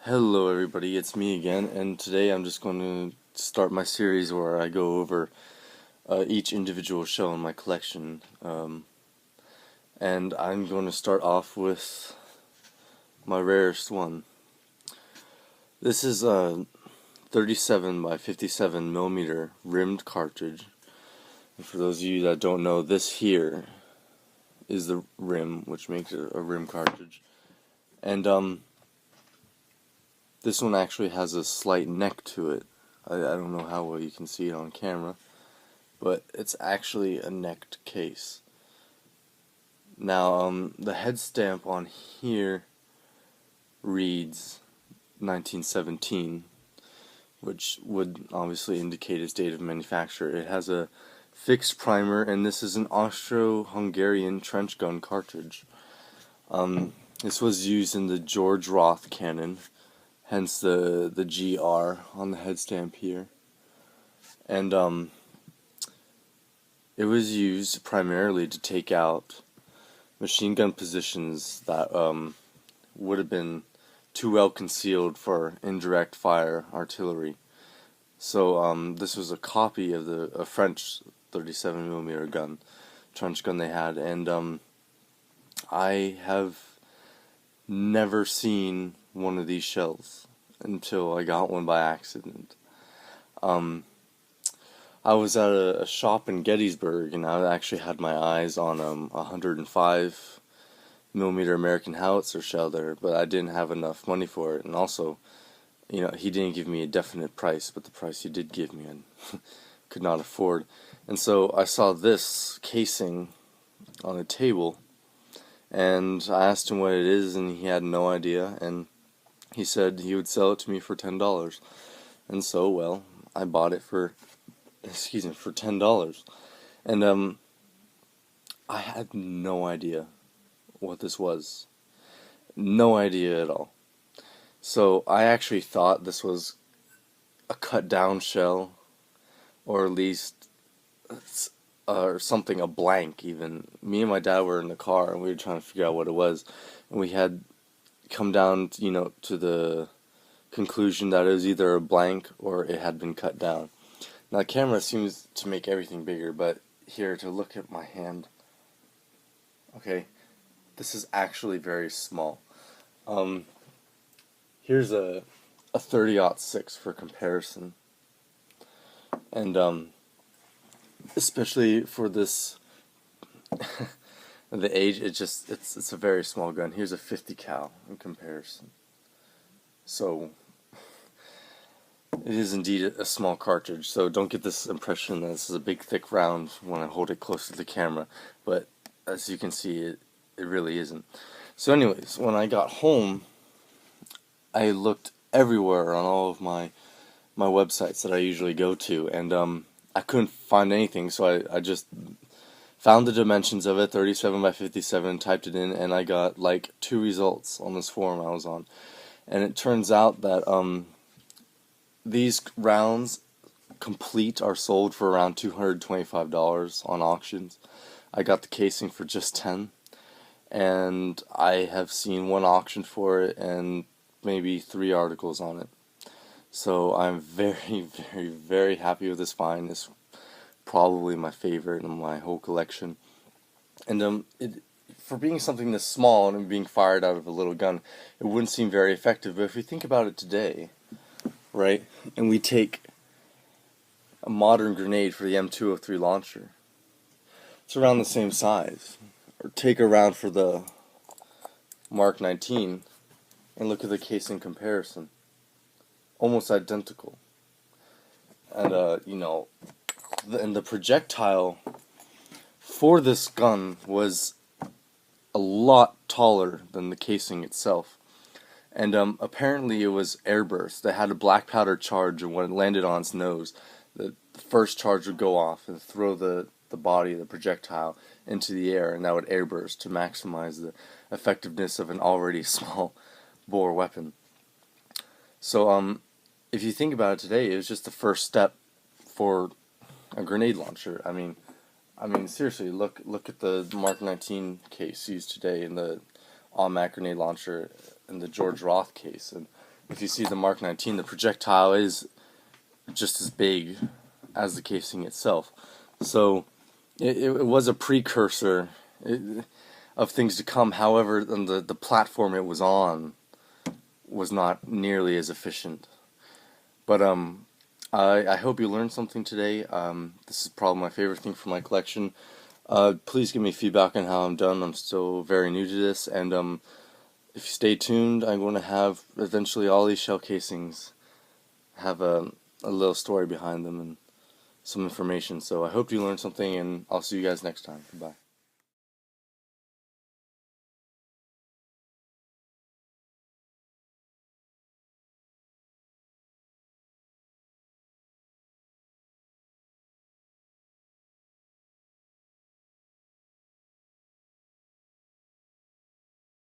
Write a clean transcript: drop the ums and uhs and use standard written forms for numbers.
Hello everybody, it's me again, and today I'm just going to start my series where I go over each individual shell in my collection, and I'm going to start off with my rarest one. This is a 37 by 57 millimeter rimmed cartridge, and for those of you that don't know, this here is the rim, which makes it a rim cartridge, and this one actually has a slight neck to it. I don't know how well you can see it on camera, but it's actually a necked case. Now, the head stamp on here reads 1917, which would obviously indicate its date of manufacture. It has a fixed primer, and this is an Austro-Hungarian trench gun cartridge. This was used in the George Roth cannon, hence the GR on the head stamp here. And it was used primarily to take out machine gun positions that would have been too well concealed for indirect fire artillery. So this was a copy of a French 37mm gun, trench gun they had, and I have never seen one of these shells until I got one by accident. I was at a shop in Gettysburg, and I actually had my eyes on a 105mm American howitzer shell there, but I didn't have enough money for it, and also, he didn't give me a definite price, but the price he did give me I could not afford. And so I saw this casing on a table, and I asked him what it is, and he had no idea, and he said he would sell it to me for $10. And so, well, I bought it for $10. And I had no idea what this was. No idea at all. So I actually thought this was a cut down shell, or at least or something, a blank even. Me and my dad were in the car, and we were trying to figure out what it was, and we had come down to the conclusion that it was either a blank or it had been cut down. Now the camera seems to make everything bigger, but here, to look at my hand, okay, this is actually very small. Here's a 30-06 for comparison, and especially for this the age, it's a very small gun. Here's a 50 cal in comparison. So it is indeed a small cartridge, so don't get this impression that this is a big thick round when I hold it close to the camera, but as you can see, it really isn't. So anyways, when I got home, I looked everywhere on all of my websites that I usually go to, and I couldn't find anything, so I just found the dimensions of it, 37 by 57, typed it in, and I got like 2 results on this forum I was on. And it turns out that these rounds complete are sold for around $225 on auctions. I got the casing for just $10, and I have seen one auction for it and maybe 3 articles on it. So I'm very, very, very happy with this find. It's probably my favorite in my whole collection. And for being something this small and being fired out of a little gun, it wouldn't seem very effective. But if we think about it today, right, and we take a modern grenade for the M203 launcher, it's around the same size. Or take a round for the Mark 19 and look at the casing comparison. Almost identical. And, and the projectile for this gun was a lot taller than the casing itself. And apparently it was airburst. It had a black powder charge, and when it landed on its nose, the first charge would go off and throw the body of the projectile into the air, and that would airburst to maximize the effectiveness of an already small bore weapon. So if you think about it today, it was just the first step for a grenade launcher. I mean, seriously, look at the Mark 19 case used today in the automatic grenade launcher in the George Roth case, and if you see the Mark 19, the projectile is just as big as the casing itself. So it was a precursor of things to come. However, the platform it was on was not nearly as efficient. But I hope you learned something today. This is probably my favorite thing from my collection. Please give me feedback on how I'm done. I'm still very new to this, and if you stay tuned, I'm going to have eventually all these shell casings have a little story behind them and some information. So I hope you learned something, and I'll see you guys next time. Goodbye.